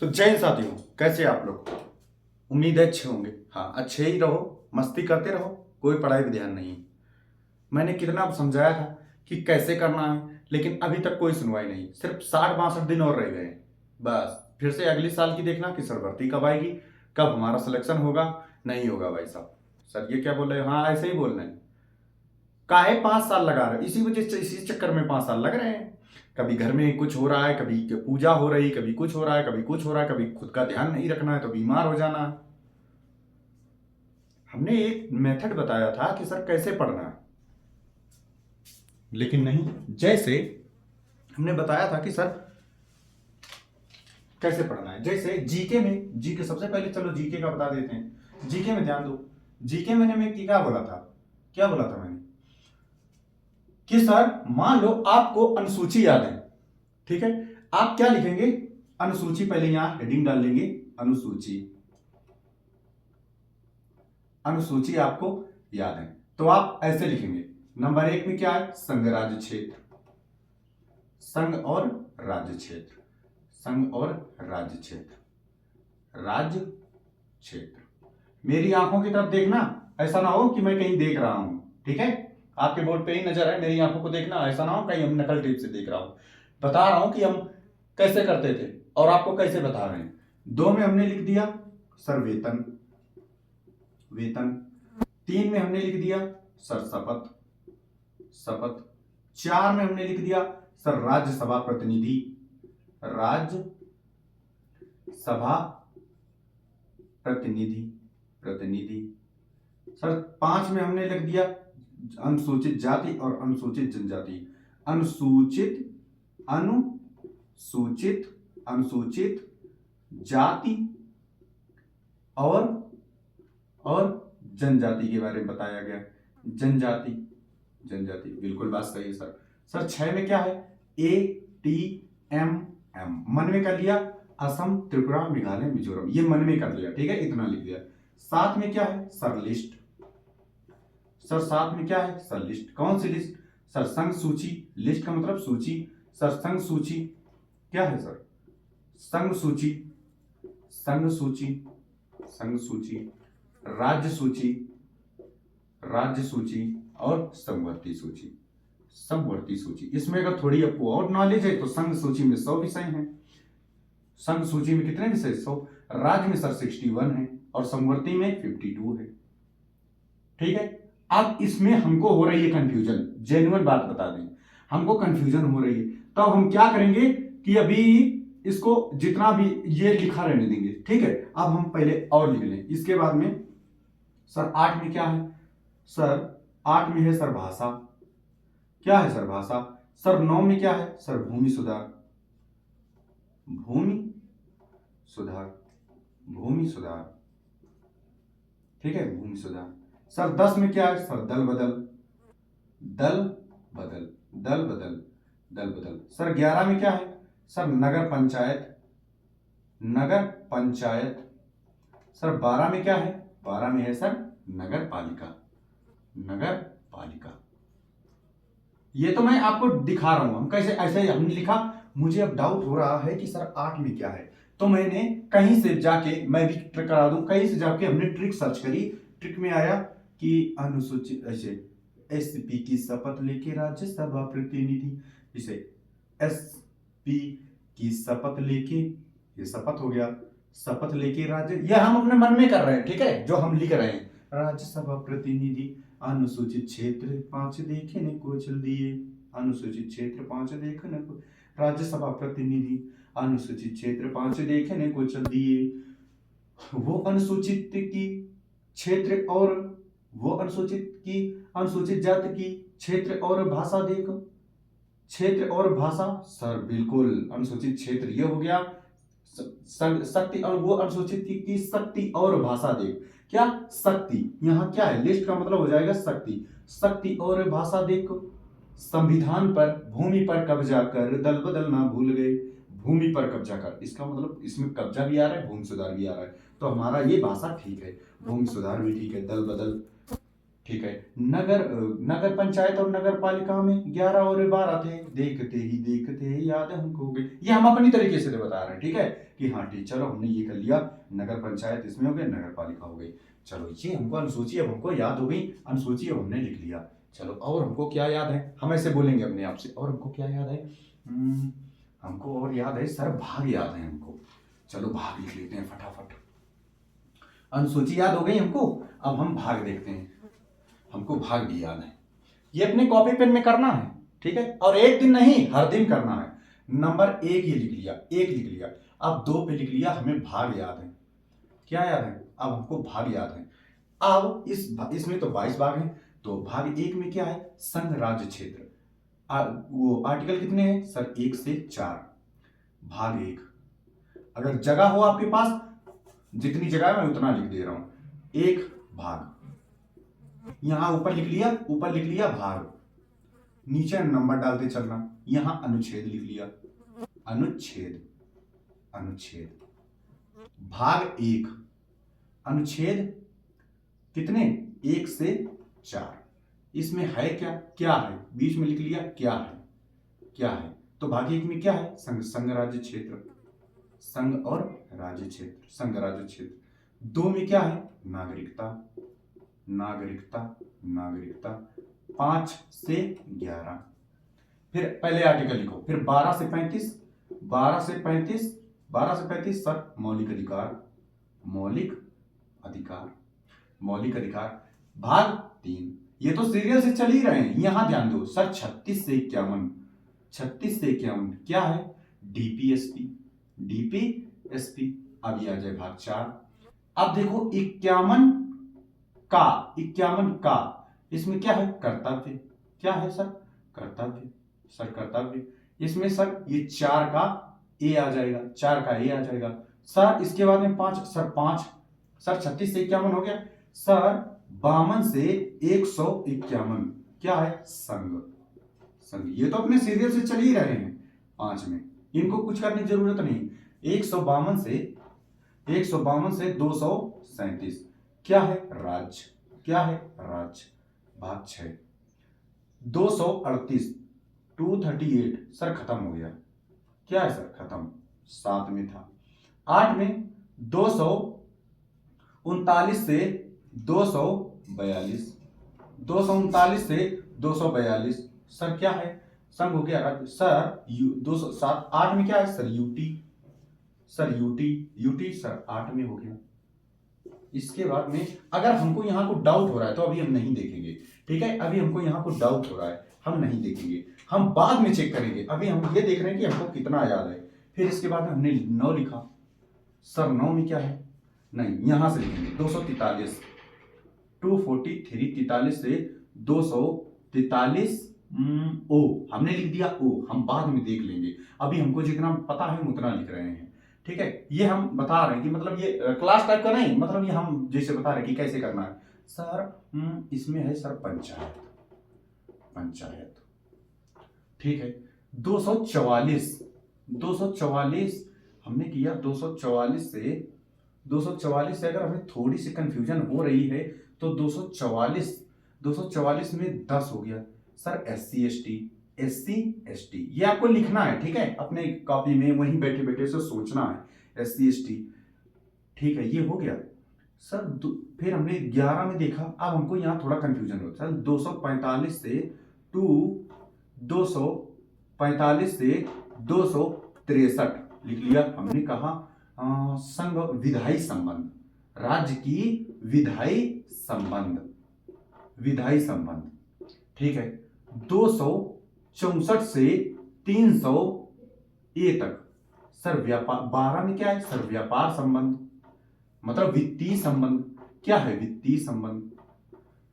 तो जय हिंद साथियों, कैसे आप लोग। उम्मीद है अच्छे होंगे। हाँ, अच्छे ही रहो, मस्ती करते रहो, कोई पढ़ाई पे ध्यान नहीं। मैंने कितना समझाया था कि कैसे करना है, लेकिन अभी तक कोई सुनवाई नहीं। सिर्फ 60-62 दिन और रह गए। बस फिर से अगले साल की देखना कि सर भर्ती कब आएगी, कब हमारा सिलेक्शन होगा। नहीं होगा भाई साहब। सर ये क्या बोल रहे हो? हाँ, ऐसे ही बोल रहे हैं। काहे 5 साल लगा रहे हो? इसी वजह से, इसी चक्कर में 5 साल लग रहे हैं। कभी घर में कुछ हो रहा है, कभी पूजा हो रही, कभी कुछ हो रहा है, कभी कुछ हो रहा है, कभी खुद का ध्यान नहीं रखना है तो बीमार हो जाना है। हमने एक मेथड बताया था कि सर कैसे पढ़ना है, लेकिन नहीं। जैसे हमने बताया था कि सर कैसे पढ़ना है, जैसे जीके में, जीके सबसे पहले चलो जीके का बता देते हैं। जीके में ध्यान दो। जीके मैंने मैं क्या बोला था, क्या बोला था मैंने कि सर मान लो आपको अनुसूची याद है, ठीक है। आप क्या लिखेंगे? अनुसूची। पहले यहां हेडिंग डाल लेंगे, अनुसूची। अनुसूची आपको याद है तो आप ऐसे लिखेंगे। नंबर 1 में क्या है? संघ राज्य क्षेत्र। संघ और राज्य क्षेत्र। संघ और राज्य क्षेत्र। राज्य क्षेत्र। मेरी आंखों की तरफ देखना, ऐसा ना हो कि मैं कहीं देख रहा हूं, ठीक है। आपके बोर्ड पे ही नजर है, मेरी आंखों को देखना, ऐसा ना हो कहीं हम नकल टिप से देख रहा हूं। बता रहा हूं कि हम कैसे करते थे और आपको कैसे बता रहे हैं। 2 में हमने लिख दिया सर वेतन। वेतन। 3 में हमने लिख दिया सर शपथ। शपथ। 4 में हमने लिख दिया सर राज्यसभा प्रतिनिधि। राज्य सभा प्रतिनिधि। प्रतिनिधि। सर 5 में हमने लिख दिया अनुसूचित जाति और अनुसूचित जनजाति। अनुसूचित, अनुसूचित, अनुसूचित जाति और जनजाति के बारे में बताया गया। जनजाति, जनजाति, बिल्कुल बात सही है सर। सर 6 में क्या है? ATMM। मन में कर लिया, असम, त्रिपुरा, मेघालय, मिजोरम, ये मन में कर लिया, ठीक है, इतना लिख दिया। 7 में क्या है? Sir list. सर 7 में क्या है? Sir list. कौन सी लिस्ट? सर संघ सूची। लिस्ट का मतलब सूची। सर संघ सूची क्या है सर? संघ सूची। संघ सूची। संघ सूची। राज्य सूची। राज्य सूची और समवर्ती सूची। समवर्ती सूची। इसमें अगर थोड़ी आपको और नॉलेज है तो संघ सूची में 100 विषय हैं। संघ सूची में कितने विषय? 100। राज्य में सर 61 है और समवर्ती में 52 है, ठीक है। अब इसमें हमको हो रही है कंफ्यूजन, जेन्युइन बात बता दें, हमको कंफ्यूजन हो रही है। तो हम क्या करेंगे कि अभी इसको जितना भी ये लिखा रहने देंगे, ठीक है। अब हम पहले और लिख लें, इसके बाद में सर 8 में क्या है? सर 8 में है सर भाषा। क्या है सर? भाषा। सर 9 में क्या है? सर भूमि सुधार। भूमि सुधार। भूमि सुधार, ठीक है, भूमि सुधार। सर 10 में क्या है? सर दल बदल। दल बदल। दल बदल। दल बदल। सर 11 में क्या है? सर नगर पंचायत। नगर पंचायत। सर 12 में क्या है? 12 में है सर नगर पालिका। नगर पालिका। ये तो मैं आपको दिखा रहा हूं, हम कैसे ऐसे हमने लिखा। मुझे अब डाउट हो रहा है कि सर 8 में क्या है, तो मैंने कहीं से जाके, मैं भी ट्रिक करा दूं, कहीं से जाके हमने ट्रिक सर्च करी। ट्रिक में आया कि अनुसूचित, ऐसे एसपी की शपथ लेके राज्यसभा प्रतिनिधि, इसे एसपी की शपथ लेके, ये शपथ हो गया, शपथ लेके राज्य, यह हम अपने मन में कर रहे हैं, ठीक है, जो हम लिख रहे हैं। राज्यसभा प्रतिनिधि, अनुसूचित क्षेत्र 5 देखने को चल दिए। अनुसूचित क्षेत्र 5 देखने को, राज्यसभा प्रतिनिधि, अनुसूचित क्षेत्र 5 देखने को चल दिए। वो अनुसूचित की क्षेत्र और वो अनुसूचित की, अनुसूचित जाति की क्षेत्र और भाषा देखो। क्षेत्र और भाषा, सर बिल्कुल अनुसूचित क्षेत्र ये हो गया। शक्ति, और वो अनुसूचित की शक्ति और भाषा देख। क्या? शक्ति। यहाँ क्या है? लिस्ट का मतलब हो जाएगा शक्ति। शक्ति और भाषा देखो। संविधान पर, भूमि पर कब्जा कर, दल बदल ना भूल गए। भूमि पर कब्जा कर, इसका मतलब इसमें कब्जा भी आ रहा है, भूमि सुधार भी आ रहा है, तो हमारा ये भाषा ठीक है। भूमि सुधार भी ठीक है, दल बदल ठीक है। नगर पंचायत और नगर पालिका में 11 और 12 थे, देखते ही देखते याद हमको गए। ये हम अपनी तरीके से बता रहे हैं, ठीक है, कि हाँ ठीक, चलो हमने ये कर लिया, नगर पंचायत इसमें हो गया, नगर पालिका हो गई। चलो ये हमको अनुसूची अब हमको याद हो गई, अनुसूची अब हमने लिख लिया। चलो और हमको क्या याद है, हम ऐसे बोलेंगे अपने आप से, और हमको क्या याद है, हमको और याद है सर, भाग याद है हमको। चलो भाग लिख लेते हैं फटाफट। अनुसूची याद हो गई हमको, अब हम भाग देखते हैं। हमको भाग भी याद है, ये अपने कॉपी पेन में करना है, ठीक है, और एक दिन नहीं हर दिन करना है। नंबर 1 ये लिख लिया, 1 लिख लिया। अब 2 पे लिख लिया, हमें भाग याद है। क्या याद है, अब हमको भाग याद है। अब इसमें तो 22 भाग हैं, तो भाग 1 में क्या है, संघ राज्य क्षेत्र। वो आर्टिकल कितने हैं सर, 1 से 4। भाग 1, अगर जगह हो आपके पास, जितनी जगह है मैं उतना लिख दे रहा हूं। 1 भाग, यहां ऊपर लिख लिया, ऊपर लिख लिया भाग, नीचे नंबर डालते चलना। यहां अनुच्छेद लिख लिया, अनुच्छेद, अनुच्छेद भाग 1, अनुच्छेद कितने, 1 से 4। इसमें है क्या, क्या है, बीच में लिख लिया क्या है, क्या है। तो भाग 1 में क्या है, संघ राज्य क्षेत्र, संघ और राज्य क्षेत्र, संघ राज्य क्षेत्र। 2 में क्या है, नागरिकता, नागरिकता, नागरिकता। 5 से 11, फिर पहले आर्टिकल लिखो, फिर 12 से 35, 12 से 35, 12 से 35 सर मौलिक अधिकार, मौलिक अधिकार, मौलिक अधिकार। भाग 3, ये तो सीरियल से चल ही रहे हैं, यहां ध्यान दो सर। 36 से 51, 36 से 51 क्या है, डीपीएसपी, डीपीएसपी। अब ये आ जाए भाग 4। अब देखो 51 का, 51 का, इसमें क्या है, कर्तव्य। क्या है सर, कर्तव्य, सर कर्तव्य। इसमें सर ये 4 का ए आ जाएगा, 4 का ए आ जाएगा सर। इसके बाद में 5, सर 5, सर 36 से 51 हो गया सर। 52 से 151 क्या है, संघ, संघ। ये तो अपने सीरियल से चल ही रहे हैं 5 में, इनको कुछ करने की जरूरत नहीं। 152 से 237 क्या है, राज्य, क्या है, राज्य। भाग 6, 238, 238 सर खत्म हो गया, क्या है सर, खत्म। 7 में था। 8 में 239 से 242, 239 से 242 सर क्या है, संघ हो गया राज्य। सर 207, 8 में क्या है sir, UT, sir UT, UT sir 8 में हो गया। इसके बाद में अगर हमको यहाँ को डाउट हो रहा है तो अभी हम नहीं देखेंगे, ठीक है, अभी हमको यहाँ को डाउट हो रहा है, हम नहीं देखेंगे, हम बाद में चेक करेंगे। अभी हम ये देख रहे हैं कि हमको कितना याद है। फिर इसके बाद में हमने 9 लिखा, सर 9 में क्या है, नहीं यहां से लिखेंगे 243, 243, 43 से 243 ओ हमने लिख दिया, ओ हम बाद में देख लेंगे, अभी हमको जितना पता है हम उतना लिख रहे हैं, ठीक है। ये हम बता रहे हैं कि मतलब ये क्लास टाइप का नहीं, मतलब ये हम जैसे बता रहे हैं कि कैसे करना है सर। इसमें है सर पंचायत, पंचायत, ठीक है। 244, 244 हमने किया, 244 से अगर हमें थोड़ी सी कंफ्यूजन हो रही है तो 244 में 10 हो गया sir, SC ST, SC ST ये आपको लिखना है, ठीक है, अपने कॉपी में वहीं बैठे बैठे से सोचना है, SC ST, ठीक है। ये हो गया सर। फिर हमने 11 में देखा, अब हमको यहाँ थोड़ा कंफ्यूजन होता है। 245 से 245 से 263 लिख लिया। हमने कहा संघ विधायी संबंध, राज्य की विधायी संबंध, विधायी संबंध, ठीक है। 264 से 300 ए तक सर व्यापार। 12 में क्या है सर, व्यापार संबंध, मतलब वित्तीय संबंध। क्या है, वित्तीय संबंध,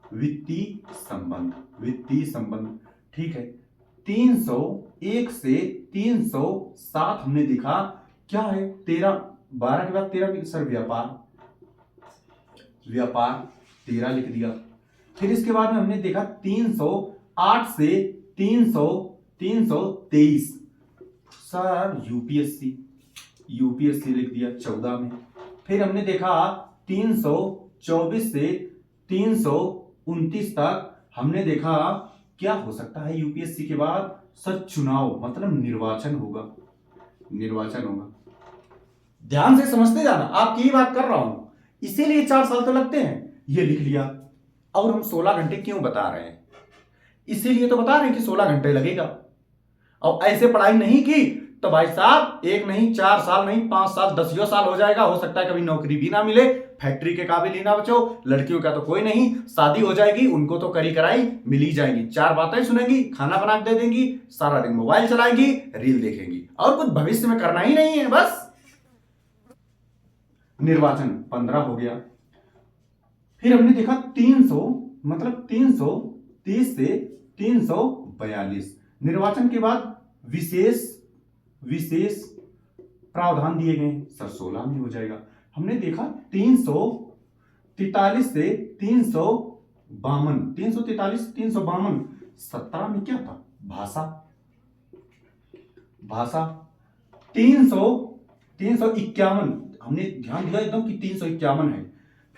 वित्तीय संबंध, वित्तीय संबंध, ठीक है। 301 से 307 हमने देखा क्या है, 13, 12 के बाद 13 सर व्यापार, व्यापार 13 लिख दिया। फिर इसके बाद में हमने देखा 308 से 323 सर यूपीएससी, यूपीएससी लिख दिया 14 में। फिर हमने देखा 324 से 329 29 तक हमने देखा क्या हो सकता है यूपीएससी के बाद। सर चुनाव मतलब निर्वाचन होगा, निर्वाचन होगा। ध्यान से समझते जाना, आपकी ही बात कर रहा हूं, इसीलिए 4 साल तो लगते हैं। ये लिख लिया। और हम 16 घंटे क्यों बता रहे हैं, इसीलिए तो बता रहे हैं कि 16 घंटे लगेगा। और ऐसे पढ़ाई नहीं की तो भाई साहब 1 नहीं 4 साल नहीं 5 साल 10 साल हो जाएगा। हो सकता है कभी नौकरी भी ना मिले, फैक्ट्री के काबिल ही ना बचो। लड़कियों का तो कोई नहीं, शादी हो जाएगी उनको तो करी कराई मिल ही जाएगी, 4 बातें सुनेंगी, खाना बना के दे देंगी, सारा दिन मोबाइल चलाएंगी, रील देखेंगी, और कुछ भविष्य में करना ही नहीं है बस। निर्वाचन 15 हो गया। फिर हमने देखा 300 मतलब 330 से 342। निर्वाचन के बाद विशेष प्रावधान दिए गए। सर 16 में हो जाएगा। हमने देखा 343 से 352, 343 352। 17 में क्या था, भाषा 351। हमने ध्यान दिया एकदम कि 351 है।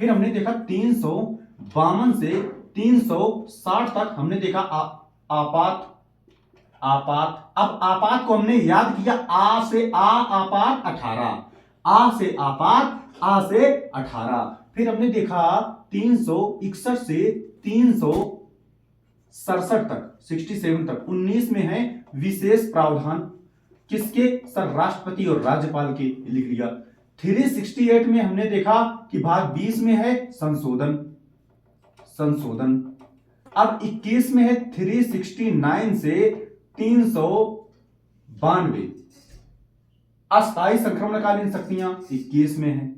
फिर हमने देखा 352 से 360 तक हमने देखा आपात। अब आपात को हमने याद किया, आ से आपात 18, आ से आपात, आ से 18। फिर हमने देखा 361 से 367 तक, 67 तक। 19 में है विशेष प्रावधान, किसके, सर राष्ट्रपति और राज्यपाल के, लिख लिया। 368 में हमने देखा कि भाग 20 में है संशोधन। अब 21 में है 369 से 392 अस्थायी संक्रमणकालीन शक्तियां, 21 में है।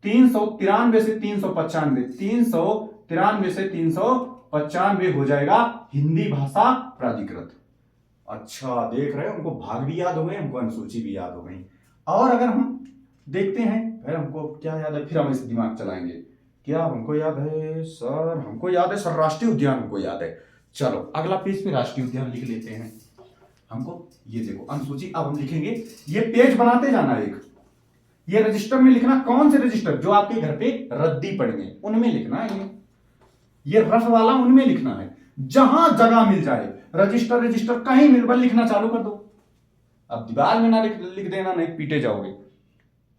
393 से 395, 393 से 395 हो जाएगा हिंदी भाषा प्राधिकृत। अच्छा देख रहे हैं, हमको भाग भी याद हो गए, हमको अनुसूची भी याद हो गई। और अगर हम देखते हैं फिर हमको क्या याद है, फिर हम इस दिमाग चलाएंगे। क्या हमको याद है सर, हमको याद है सर राष्ट्रीय उद्यान हमको याद है। चलो अगला पेज पे राष्ट्रीय उद्यान लिख लेते हैं। हमको ये देखो अनुसूची, अब हम लिखेंगे, ये पेज बनाते जाना एक, ये रजिस्टर में लिखना। कौन से रजिस्टर, जो आपके घर पे रद्दी पड़ेंगे उनमें लिखना है। ये रफ वाला उनमें लिखना है, जहां जगह मिल जाए रजिस्टर कहीं मिल पर लिखना चालू कर दो। अब दीवार में ना लिख देना, नहीं पीटे जाओगे।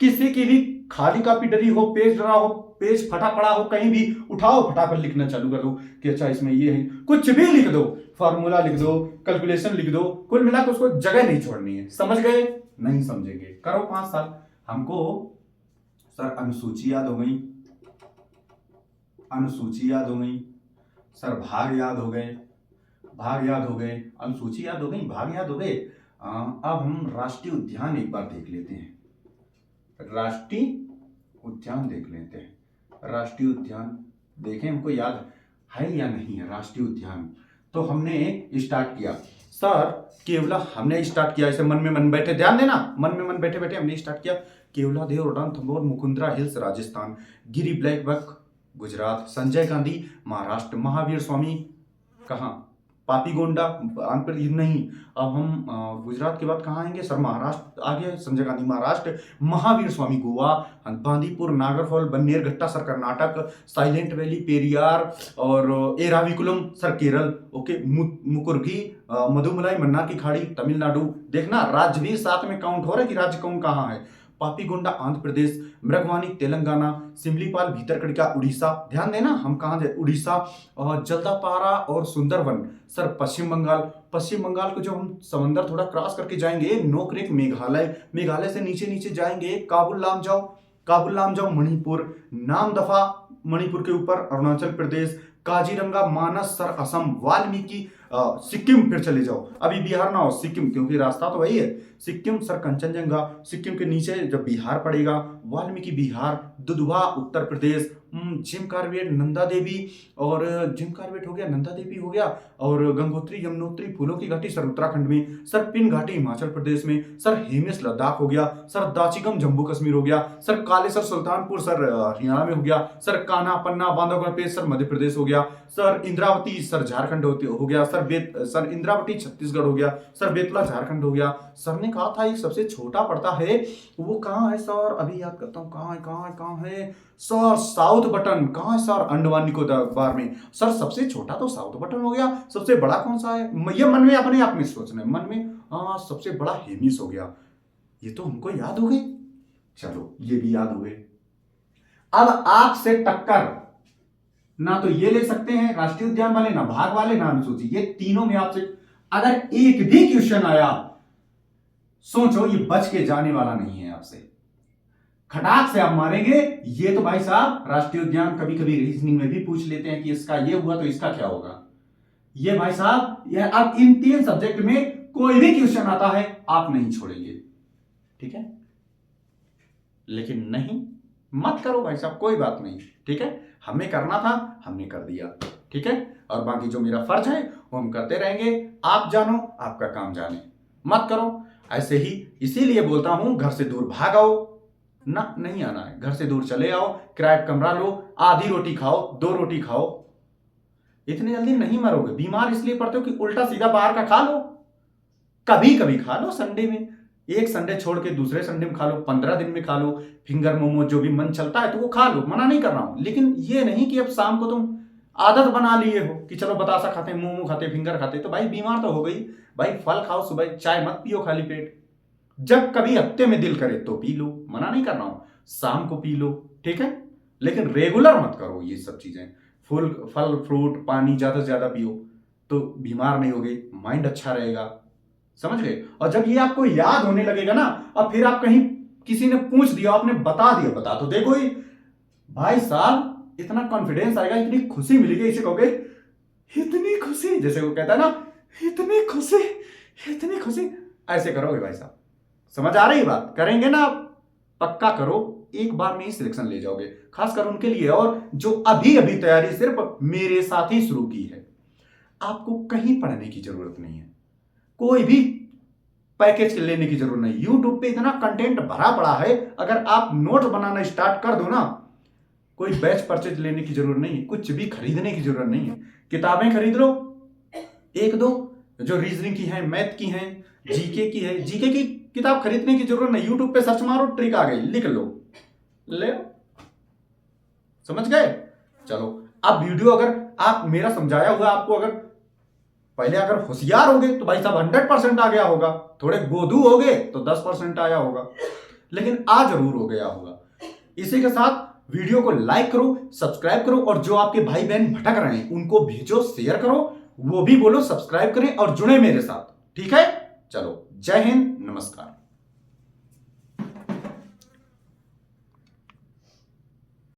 किसी की भी खाली कॉपी डरी हो, पेज डरा हो, पेज फटा पड़ा हो, कहीं भी उठाओ फटाफट लिखना चालू कर दो कि अच्छा इसमें ये है, कुछ भी लिख दो, फॉर्मूला लिख दो, कैलकुलेशन लिख दो, कुल मिलाकर उसको जगह नहीं छोड़नी है। समझ गए, नहीं समझेंगे करो 5 साल। हमको सर अनुसूची याद हो गई, सर भाग याद हो गए, अनुसूची याद हो गई, भाग याद हो गए। अब हम राष्ट्रीय उद्यान एक बार देख लेते हैं, राष्ट्रीय उद्यान देख लेते हैं। राष्ट्रीय उद्यान देखें हमको याद है या नहीं है राष्ट्रीय उद्यान। तो हमने स्टार्ट किया सर, केवला हमने स्टार्ट किया ऐसे मन में मन बैठे, ध्यान देना, मन में मन बैठे बैठे हमने स्टार्ट किया। केवला देव रणथंभौर मुकुंदरा हिल्स राजस्थान, गिरी ब्लैक बक गुजरात, संजय गांधी महाराष्ट्र, महावीर स्वामी कहाँ, पापीगोंडा आंध्र प्रदेश नहीं। अब हम गुजरात के बाद कहाँ आएंगे सर, महाराष्ट्र आ गया, Sanjay Gandhi Maharashtra, Mahavir Swami Goa, Bandipur Nagarhole Bannerghatta sir Karnataka, Silent Valley Periyar और एराविकुलम सर केरल, ओके, मुकुर्गी मधुमलाई मन्नार की खाड़ी तमिलनाडु। देखना राज्य भी साथ में काउंट हो रहा है कि राज्य कौन कहाँ है। पापीगोंडा आंध्र प्रदेश, मृगवानी तेलंगाना, सिमलीपाल भीतरकनिका उड़ीसा। ध्यान देना हम कहाँ जाए, उड़ीसा। और जल्दापारा और सुंदरवन सर पश्चिम बंगाल को जो हम समंदर थोड़ा क्रॉस करके जाएंगे, नोकरेक मेघालय से नीचे नीचे जाएंगे, काबुल लाम जाओ मणिपुर, नामदफा मणिपुर के ऊपर अरुणाचल प्रदेश, काजीरंगा मानस सर असम, वाल्मीकि सिक्किम, फिर चले जाओ, अभी बिहार ना हो सिक्किम क्योंकि रास्ता तो वही है, सिक्किम सर कंचनजंगा, सिक्किम के नीचे जब बिहार पड़ेगा, वाल्मीकि बिहार, दुधवा उत्तर प्रदेश, जिम कार्बेट नंदा देवी, और जिम कार्बेट हो गया, नंदा देवी हो गया, और गंगोत्री यमुनोत्री फूलों की घाटी सर उत्तराखंड में, सर पिन घाटी हिमाचल प्रदेश में, सर हेमिस लद्दाख हो गया, सर दाचिगम जम्मू कश्मीर हो गया, सर कालेसर सुल्तानपुर सर हरियाणा में हो गया, सर कान्हा पन्ना बांधवगढ़ पे सर मध्य प्रदेश हो गया, सर इंद्रावती सर झारखंड हो गया, सर सर इंद्रावती छत्तीसगढ़ हो गया, सर बेतला झारखंड हो गया। सर ने कहा था एक सबसे छोटा पड़ता है, वो कहाँ है सर, अभी याद करता हूँ, कहाँ है सर, साउथ बटन। कहाँ है सर, अंडमान निकोबार में। सर सबसे छोटा तो साउथ बटन हो गया, सबसे बड़ा कौन सा है, ये मन में अपने आप में सोचना है, मन में, हाँ सबसे बड़ा हेमिस हो गया। ये तो हमको याद हो गई, चलो ये भी याद हो गए। अब आपसे टक्कर ना तो ये ले सकते हैं राष्ट्रीय उद्यान वाले, ना भाग वाले, ना अनुसूची, ये तीनों में आपसे अगर एक भी क्वेश्चन आया, सोचो ये बच के जाने वाला नहीं है आपसे, खटाक से आप मारेंगे। ये तो भाई साहब राष्ट्रीय उद्यान कभी कभी रीजनिंग में भी पूछ लेते हैं कि इसका ये हुआ तो इसका क्या होगा। ये भाई साहब, ये अब इन 3 सब्जेक्ट में कोई भी क्वेश्चन आता है आप नहीं छोड़ेंगे, ठीक है। लेकिन नहीं, मत करो भाई साहब, कोई बात नहीं, ठीक है। हमें करना था, हमने कर दिया, ठीक है। और बाकी जो मेरा फर्ज है वो हम करते रहेंगे। आप जानो, आपका काम जाने, मत करो ऐसे ही। इसीलिए बोलता हूं घर से दूर भाग आओ ना, नहीं आना है, घर से दूर चले आओ, किराया कमरा लो, आधी रोटी खाओ, 2 रोटी खाओ, इतनी जल्दी नहीं मरोगे। बीमार इसलिए पड़ते हो कि उल्टा सीधा बाहर का खा लो, कभी कभी खा लो, संडे में, एक संडे छोड़ के दूसरे संडे में खा लो, 15 दिन में खा लो, फिंगर मोमो जो भी मन चलता है तो वो खा लो, मना नहीं कर रहा हूं। लेकिन ये नहीं कि अब शाम को तुम आदत बना लिए हो कि चलो बतासा खाते, मोमो खाते, फिंगर खाते, तो भाई बीमार तो हो गई। भाई फल खाओ, सुबह चाय मत पियो खाली पेट, जब कभी हफ्ते में दिल करे तो पी लो, मना नहीं कर रहा हूं, शाम को पी लो, ठीक है। लेकिन रेगुलर मत करो ये सब चीजें। फल फ्रूट पानी ज्यादा से ज्यादा पियो तो बीमार नहीं होगे, माइंड अच्छा रहेगा, समझ गए। और जब ये आपको याद होने लगेगा ना, अब फिर आप कहीं किसी ने पूछ दिया, आपने बता दिया, बता तो देखो ही भाई साहब, इतना कॉन्फिडेंस आएगा, इतनी खुशी मिलेगी, इसे कहोगे इतनी खुशी, जैसे वो कहता है ना, इतनी खुशी, इतनी खुशी, ऐसे करोगे भाई साहब। समझ आ रही बात, करेंगे ना आप, पक्का करो, एक बार में ही सिलेक्शन ले जाओगे। खासकर उनके लिए और जो अभी अभी तैयारी सिर्फ मेरे साथ ही शुरू की है, आपको कहीं पढ़ने की जरूरत नहीं है, कोई भी पैकेज लेने की जरूरत नहीं। YouTube पे इतना कंटेंट भरा पड़ा है, अगर आप नोट्स बनाना स्टार्ट कर दो ना, कोई बैच परचेज लेने की जरूरत नहीं है, कुछ भी खरीदने की जरूरत नहीं है। किताबें खरीद लो, 1-2 जो रीजनिंग की है, मैथ की है, जीके की है, जीके की किताब खरीदने की जरूरत नहीं, YouTube पे सर्च मारो, ट्रिक आ गई, लिख लो, ले, समझ गए। चलो अब वीडियो अगर आप मेरा समझाया हुआ आपको, अगर पहले अगर होशियार हो गए तो भाई साहब 100% आ गया होगा, थोड़े गोदू हो गए तो 10% आया होगा, लेकिन आ जरूर हो गया होगा। इसी के साथ वीडियो को लाइक करो, सब्सक्राइब करो, और जो आपके भाई बहन भटक रहे हैं उनको भेजो, शेयर करो, वो भी बोलो सब्सक्राइब करें और जुड़े मेरे साथ, ठीक है। चलो जय हिंद, नमस्कार।